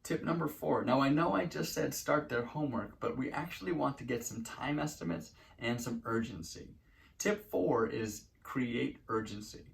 Tip number 4. Now I know I just said start their homework, but we actually want to get some time estimates and some urgency. Tip 4 is create urgency.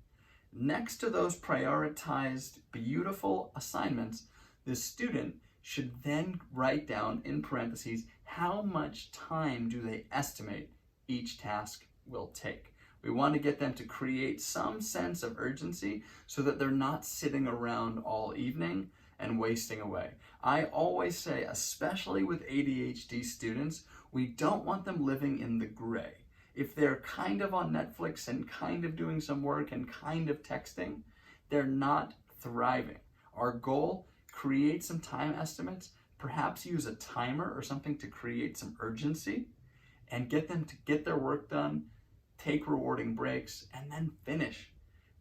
Next to those prioritized, beautiful assignments, the student should then write down in parentheses how much time do they estimate each task will take. We want to get them to create some sense of urgency so that they're not sitting around all evening and wasting away. I always say, especially with ADHD students, we don't want them living in the gray. If they're kind of on Netflix and kind of doing some work and kind of texting, they're not thriving. Our goal, create some time estimates, perhaps use a timer or something to create some urgency, and get them to get their work done, take rewarding breaks, and then finish.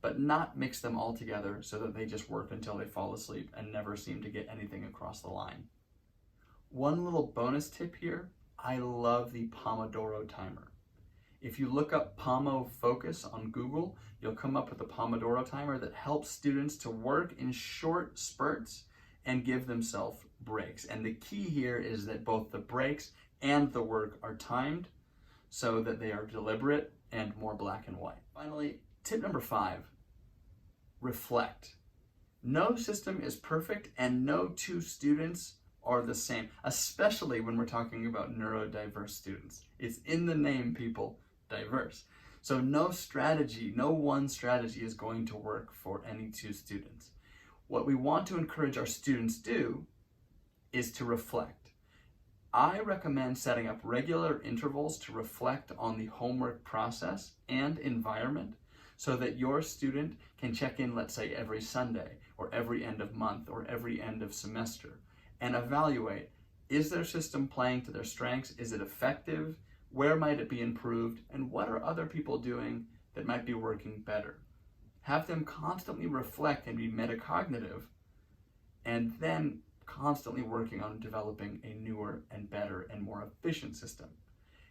But not mix them all together so that they just work until they fall asleep and never seem to get anything across the line. One little bonus tip here, I love the Pomodoro timer. If you look up Pomo Focus on Google, you'll come up with a Pomodoro timer that helps students to work in short spurts and give themselves breaks. And the key here is that both the breaks and the work are timed so that they are deliberate and more black and white. Finally, tip number 5, reflect. No system is perfect and no two students are the same, especially when we're talking about neurodiverse students. It's in the name, people, diverse. So no one strategy is going to work for any two students. What we want to encourage our students do is to reflect. I recommend setting up regular intervals to reflect on the homework process and environment so that your student can check in, let's say, every Sunday or every end of month or every end of semester and evaluate, is their system playing to their strengths? Is it effective? Where might it be improved? And what are other people doing that might be working better? Have them constantly reflect and be metacognitive, and then constantly working on developing a newer and better and more efficient system.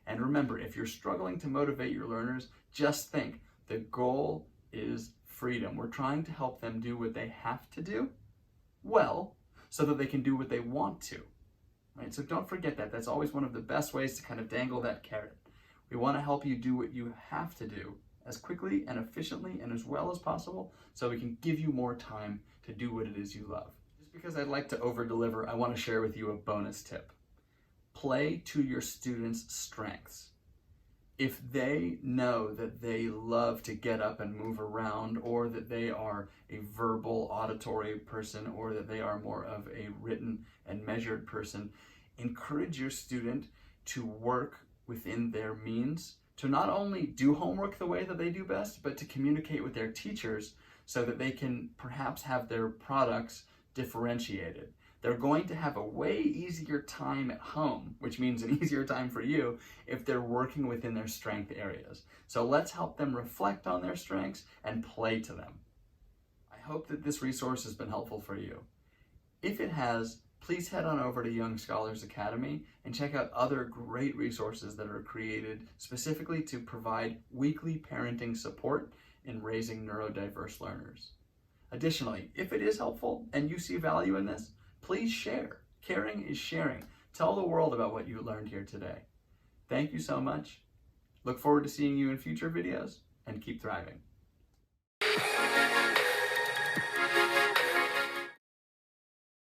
And remember, if you're struggling to motivate your learners, just think, the goal is freedom. We're trying to help them do what they have to do well, so that they can do what they want to. Right? So don't forget that. That's always one of the best ways to kind of dangle that carrot. We want to help you do what you have to do as quickly and efficiently and as well as possible so we can give you more time to do what it is you love. Just because I'd like to over-deliver, I want to share with you a bonus tip. Play to your students' strengths. If they know that they love to get up and move around, or that they are a verbal, auditory person, or that they are more of a written and measured person, encourage your student to work within their means, to not only do homework the way that they do best, but to communicate with their teachers so that they can perhaps have their products differentiated. They're going to have a way easier time at home, which means an easier time for you if they're working within their strength areas. So let's help them reflect on their strengths and play to them. I hope that this resource has been helpful for you. If it has, please head on over to Young Scholars Academy and check out other great resources that are created specifically to provide weekly parenting support in raising neurodiverse learners. Additionally, if it is helpful and you see value in this, please share. Caring is sharing. Tell the world about what you learned here today. Thank you so much. Look forward to seeing you in future videos, and keep thriving.